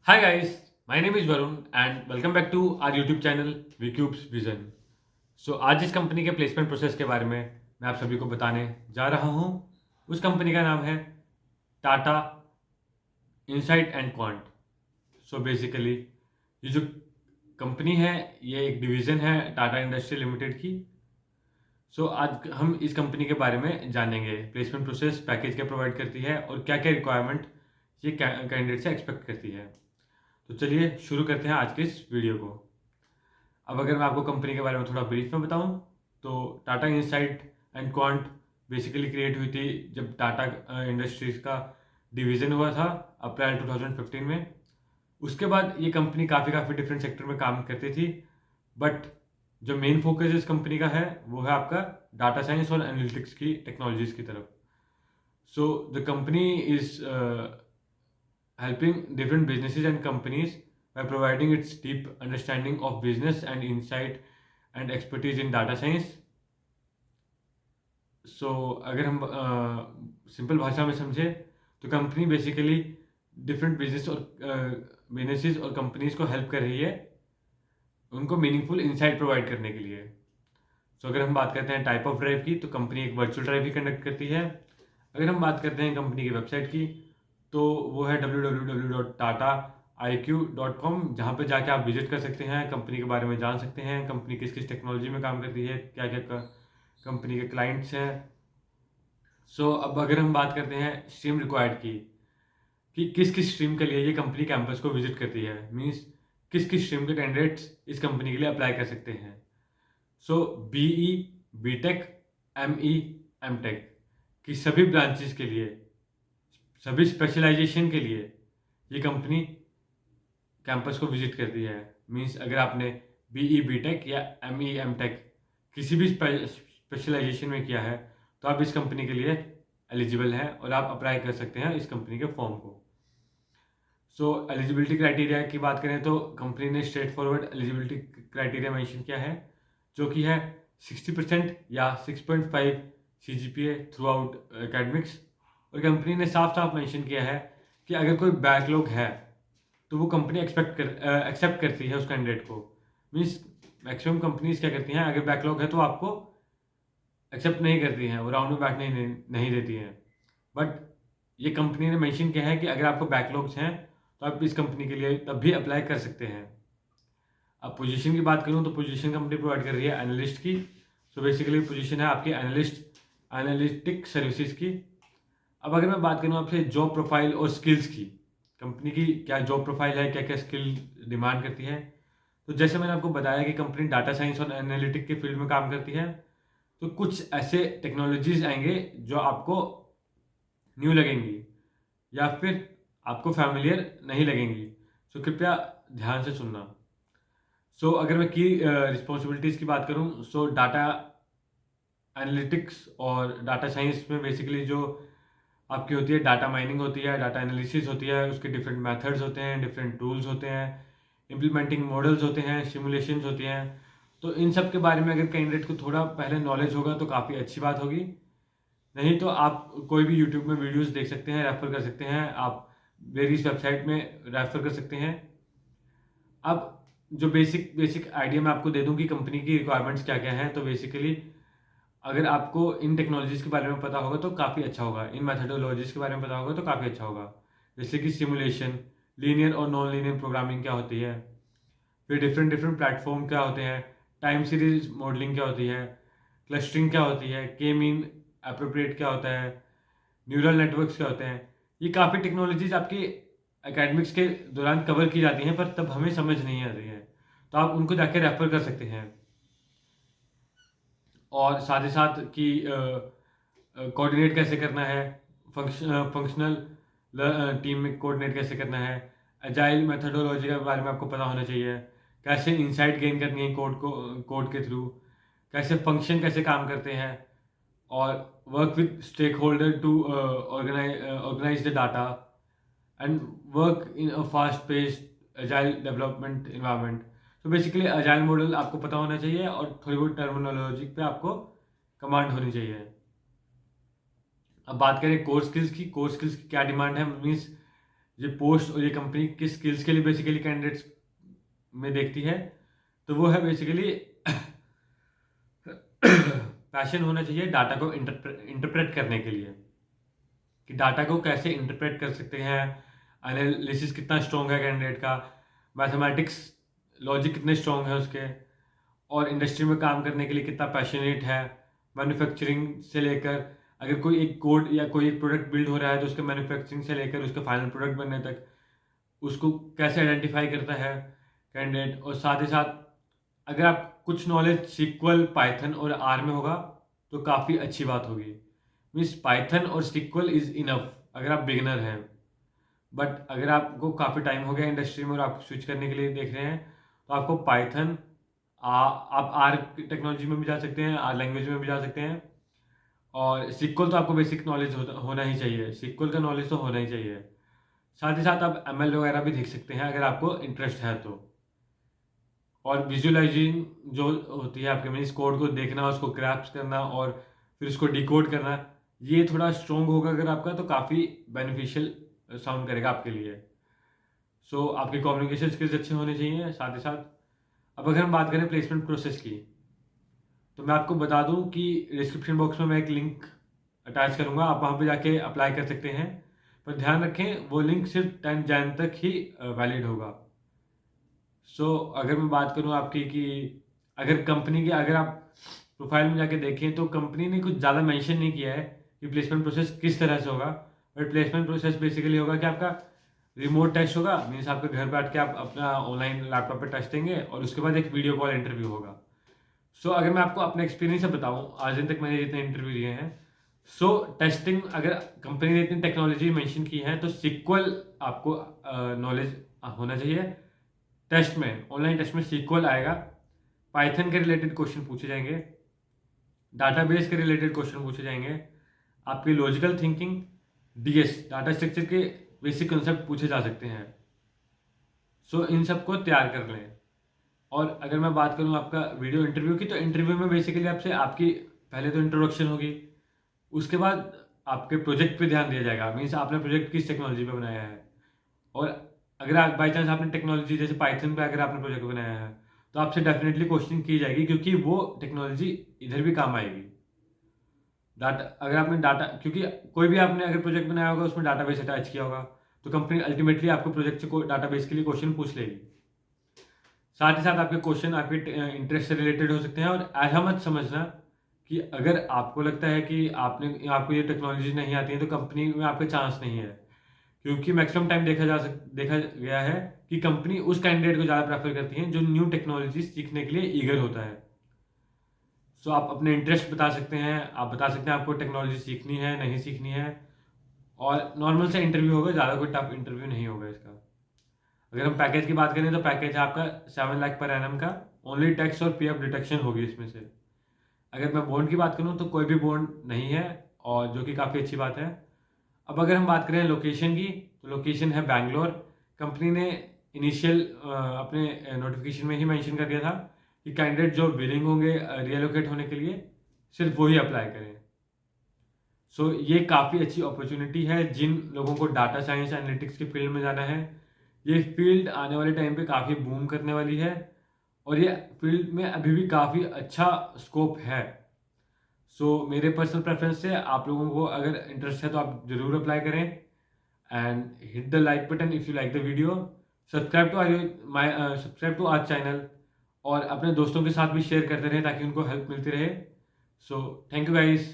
Hi guys, my name is Varun and welcome back to our YouTube channel VCube's Vision. आज जिस company के placement process के बारे में मैं आप सभी को बताने जा रहा हूँ उस कंपनी का नाम है Tata insight and quant. Basically ये जो कंपनी है ये एक डिवीज़न है टाटा इंडस्ट्री लिमिटेड की। आज हम इस कंपनी के बारे में जानेंगे, प्लेसमेंट प्रोसेस पैकेज क्या प्रोवाइड करती है और क्या क्या रिक्वायरमेंट ये कैंडिडेट से एक्सपेक्ट करती है। तो चलिए शुरू करते हैं आज के इस वीडियो को। अब अगर मैं आपको कंपनी के बारे में थोड़ा ब्रीफ में बताऊं तो Tata insight and quant basically create हुई थी जब टाटा इंडस्ट्रीज़ का डिवीज़न हुआ था अप्रैल 2015 में। उसके बाद ये कंपनी काफ़ी डिफरेंट सेक्टर में काम करती थी, बट जो मेन फोकस इस कंपनी का है वो है आपका डाटा साइंस और एनालिटिक्स की टेक्नोलॉजीज़ की तरफ। The company is helping different businesses and companies by providing its deep understanding of business and insight and expertise in data science. अगर हम सिंपल भाषा में समझे तो कंपनी बेसिकली डिफरेंट बिजनेसेस और कंपनीज को हेल्प कर रही है उनको मीनिंगफुल इंसाइट प्रोवाइड करने के लिए। अगर हम बात करते हैं टाइप ऑफ ड्राइव की तो कंपनी एक वर्चुअल ड्राइव भी कंडक्ट करती है। अगर हम बात करते हैं कंपनी की वेबसाइट की तो वो है www.tataiq.com, जहाँ पे जाके आप विजिट कर सकते हैं, कंपनी के बारे में जान सकते हैं, कंपनी किस किस टेक्नोलॉजी में काम करती है, क्या क्या कंपनी के क्लाइंट्स हैं। अब अगर हम बात करते हैं स्ट्रीम रिक्वायर्ड की कि किस किस स्ट्रीम के लिए ये कंपनी कैंपस को विजिट करती है, मीन्स किस किस स्ट्रीम के कैंडिडेट्स इस कंपनी के लिए अप्लाई कर सकते हैं। BE, BTech, ME, MTech की सभी ब्रांचेस के लिए, सभी स्पेशलाइजेशन के लिए ये कंपनी कैंपस को विजिट करती है। मींस अगर आपने BE, BTech या ME, MTech किसी भी स्पेशलाइजेशन में किया है तो आप इस कंपनी के लिए एलिजिबल हैं और आप अप्लाई कर सकते हैं इस कंपनी के फॉर्म को। एलिजिबिलिटी क्राइटेरिया की बात करें तो कंपनी ने straight forward eligibility criteria mention किया है, जो कि है 60% या 6.5 CGPA थ्रू आउट एकेडमिक्स। और कंपनी ने साफ साफ मेंशन किया है कि अगर कोई बैकलॉग है तो वो कंपनी एक्सेप्ट करती है उस कैंडिडेट को। मीन्स मैक्सिमम कंपनीज क्या करती हैं, अगर बैकलॉग है तो आपको एक्सेप्ट नहीं करती हैं, वो राउंड में बैठने नहीं देती हैं। बट ये कंपनी ने मेंशन किया है कि अगर आपको बैकलॉग्स हैं तो आप इस कंपनी के लिए तब भी अप्लाई कर सकते हैं। अब पोजीशन की बात करूं तो पोजीशन कंपनी प्रोवाइड कर रही है एनालिस्ट की। बेसिकली पोजीशन है आपकी एनालिटिक सर्विसेज की। अब अगर मैं बात करूं आपसे जॉब प्रोफाइल और स्किल्स की, कंपनी की क्या जॉब प्रोफाइल है, क्या क्या स्किल डिमांड करती है, तो जैसे मैंने आपको बताया कि कंपनी डाटा साइंस और एनालिटिक के फील्ड में काम करती है, तो कुछ ऐसे टेक्नोलॉजीज आएंगे जो आपको न्यू लगेंगी या फिर आपको फैमिलियर नहीं लगेंगी। कृपया ध्यान से सुनना। अगर मैं की रिस्पॉन्सिबिलिटीज़ की बात करूं, डाटा एनालिटिक्स और डाटा साइंस में बेसिकली जो आपकी होती है डाटा माइनिंग होती है, डाटा एनालिसिस होती है, उसके डिफरेंट मेथड्स होते हैं, डिफरेंट टूल्स होते हैं, इम्प्लीमेंटिंग मॉडल्स होते हैं, सिमुलेशंस होती हैं। तो इन सब के बारे में अगर कैंडिडेट को थोड़ा पहले नॉलेज होगा तो काफ़ी अच्छी बात होगी। नहीं तो आप कोई भी यूट्यूब में वीडियोस देख सकते हैं, रेफर कर सकते हैं, आप वेरियस वेबसाइट में रेफर कर सकते हैं। अब जो बेसिक आइडिया मैं आपको दे दूं कि कंपनी की रिक्वायरमेंट्स क्या क्या हैं, तो बेसिकली अगर आपको इन टेक्नोलॉजीज़ के बारे में पता होगा तो काफ़ी अच्छा होगा, इन मेथडोलॉजीज़ के बारे में पता होगा तो काफ़ी अच्छा होगा। जैसे कि सिमुलेशन, लीनियर और नॉन लीनियर प्रोग्रामिंग क्या होती है, फिर डिफरेंट प्लेटफॉर्म क्या होते हैं, टाइम सीरीज मॉडलिंग क्या होती है, क्लस्टरिंग क्या होती है, के मीन अप्रोप्रिएट क्या होता है, न्यूरल नेटवर्क्स क्या होते हैं। ये काफ़ी टेक्नोलॉजीज आपकी एकेडमिक्स के दौरान कवर की जाती हैं पर तब हमें समझ नहीं आ रही है, तो आप उनको जाके रेफर कर सकते हैं। और साथ ही साथ कि कोऑर्डिनेट कैसे करना है, फंक्शनल टीम में कोऑर्डिनेट कैसे करना है, एजाइल मेथडोलॉजी के बारे में आपको पता होना चाहिए, कैसे इंसाइट गेन करनी है कोड के थ्रू, कैसे फंक्शन कैसे काम करते हैं, और work with stakeholder to organise the data and work in a fast paced agile development environment. Basically agile model आपको पता होना चाहिए और थोड़ी बहुत टर्मिनोलॉजी पे आपको कमांड होनी चाहिए। अब बात करें कोर स्किल्स की क्या डिमांड है, मीन्स ये पोस्ट और ये कंपनी किस स्किल्स के लिए बेसिकली कैंडिडेट्स में देखती है, तो वो है बेसिकली पैशन होना चाहिए डाटा को इंटरप्रेट करने के लिए, कि डाटा को कैसे इंटरप्रेट कर सकते हैं, एनालिसिस कितना स्ट्रॉन्ग है कैंडिडेट का, मैथमेटिक्स लॉजिक कितने स्ट्रॉन्ग है उसके, और इंडस्ट्री में काम करने के लिए कितना पैशनेट है, मैन्युफैक्चरिंग से लेकर अगर कोई एक कोड या कोई एक प्रोडक्ट बिल्ड हो रहा है तो उसके मैन्युफैक्चरिंग से लेकर उसके फाइनल प्रोडक्ट बनने तक उसको कैसे आइडेंटिफाई करता है कैंडिडेट। और साथ ही साथ अगर आप कुछ नॉलेज सिक्वल, पाइथन और आर में होगा तो काफ़ी अच्छी बात होगी। मीन्स पाइथन और सिक्वल इज़ इनफ अगर आप बिगिनर हैं, बट अगर आपको काफ़ी टाइम हो गया इंडस्ट्री में और आप स्विच करने के लिए देख रहे हैं तो आपको पाइथन, आप आर टेक्नोलॉजी में भी जा सकते हैं, आर लैंग्वेज में भी जा सकते हैं, और सिक्वल तो आपको बेसिक नॉलेज होना ही चाहिए, सिक्वल का नॉलेज तो होना ही चाहिए। साथ ही साथ आप एमएल वगैरह भी देख सकते हैं अगर आपको इंटरेस्ट है तो। और विजुअलाइजिंग जो होती है आपके, मीन्स कोड को देखना, उसको ग्राफ्स करना और फिर उसको डिकोड करना, ये थोड़ा स्ट्रॉन्ग होगा अगर आपका तो काफ़ी बेनिफिशियल साउंड करेगा आपके लिए। सो आपके कम्युनिकेशन स्किल्स अच्छे होने चाहिए साथ ही साथ। अब अगर हम बात करें प्लेसमेंट प्रोसेस की, तो मैं आपको बता दूं कि डिस्क्रिप्शन बॉक्स में मैं एक लिंक अटैच करूंगा, आप वहां पे जाके अप्लाई कर सकते हैं, पर ध्यान रखें वो लिंक सिर्फ 10 जैन तक ही वैलिड होगा। सो अगर मैं बात करूं आपकी कि अगर कंपनी के, अगर आप प्रोफाइल में जाके देखें तो कंपनी ने कुछ ज़्यादा मेंशन नहीं किया है कि प्लेसमेंट प्रोसेस किस तरह से होगा, बट प्लेसमेंट प्रोसेस बेसिकली होगा कि आपका रिमोट टेस्ट होगा, मीन्स आपके घर बैठ के आप अपना ऑनलाइन लैपटॉप पे टेस्ट देंगे और उसके बाद एक वीडियो कॉल इंटरव्यू होगा। सो अगर मैं आपको अपने एक्सपीरियंस से बताऊं, आज दिन तक मैंने जितने इंटरव्यू दिए हैं, सो टेस्टिंग अगर कंपनी ने इतनी टेक्नोलॉजी मेंशन की है तो सिक्वल आपको नॉलेज होना चाहिए। टेस्ट में, ऑनलाइन टेस्ट में सिक्वल आएगा, पाइथन के रिलेटेड क्वेश्चन पूछे जाएंगे, डाटाबेस के रिलेटेड क्वेश्चन पूछे जाएंगे, आपकी logical thinking, DS data structure के बेसिक कंसेप्ट पूछे जा सकते हैं। सो इन सबको तैयार कर लें। और अगर मैं बात करूं आपका वीडियो इंटरव्यू की, तो इंटरव्यू में बेसिकली आपसे आपकी पहले तो इंट्रोडक्शन होगी, उसके बाद आपके प्रोजेक्ट पे ध्यान दिया जाएगा, मीन्स आपने प्रोजेक्ट किस टेक्नोलॉजी पे बनाया है। और अगर आप बाई चांस आपने टेक्नोलॉजी जैसे पाइथन पे अगर आपने प्रोजेक्ट बनाया है तो आपसे डेफिनेटली क्वेश्चन की जाएगी, क्योंकि वो टेक्नोलॉजी इधर भी काम आएगी। डाटा, अगर आपने डाटा, क्योंकि कोई भी आपने अगर प्रोजेक्ट बनाया होगा उसमें डाटाबेस अटैच किया होगा, तो कंपनी अल्टीमेटली आपको प्रोजेक्ट से डाटाबेस के लिए क्वेश्चन पूछ लेगी। साथ ही साथ आपके क्वेश्चन आपके इंटरेस्ट से रिलेटेड हो सकते हैं। और ऐसा मत समझना कि अगर आपको लगता है कि आपको ये टेक्नोलॉजी नहीं आती है तो कंपनी में आपके चांस नहीं है, क्योंकि मैक्सिमम टाइम देखा गया है कि कंपनी उस कैंडिडेट को ज़्यादा प्रेफर करती है जो न्यू टेक्नोलॉजी सीखने के लिए ईगर होता है। सो आप अपने इंटरेस्ट बता सकते हैं, आप बता सकते हैं आपको टेक्नोलॉजी सीखनी है नहीं सीखनी है, और नॉर्मल से इंटरव्यू होगा, ज़्यादा कोई टफ इंटरव्यू नहीं होगा इसका। अगर हम पैकेज की बात करें तो पैकेज है आपका 7 लाख पर एनम का, ओनली टैक्स और पीएफ डिडक्शन होगी इसमें से। अगर मैं बॉन्ड की बात करूं तो कोई भी बॉन्ड नहीं है, और जो कि काफ़ी अच्छी बात है। अब अगर हम बात करें लोकेशन की, तो लोकेशन है बैंगलोर। कंपनी ने इनिशियल अपने नोटिफिकेशन में ही मेंशन कर दिया था कि कैंडिडेट जो विलिंग होंगे रियलोकेट होने के लिए सिर्फ वही अप्लाई करें। सो ये काफ़ी अच्छी अपॉर्चुनिटी है जिन लोगों को डाटा साइंस एनालिटिक्स की फील्ड में जाना है। ये फील्ड आने वाले टाइम पे काफ़ी बूम करने वाली है, और ये फील्ड में अभी भी काफ़ी अच्छा स्कोप है। सो मेरे पर्सनल प्रेफरेंस से आप लोगों को अगर इंटरेस्ट है तो आप ज़रूर अप्लाई करें, and hit the like button if you like the video, subscribe to our channel, और अपने दोस्तों के साथ भी शेयर करते रहें ताकि उनको हेल्प मिलती रहे। So thank you guys.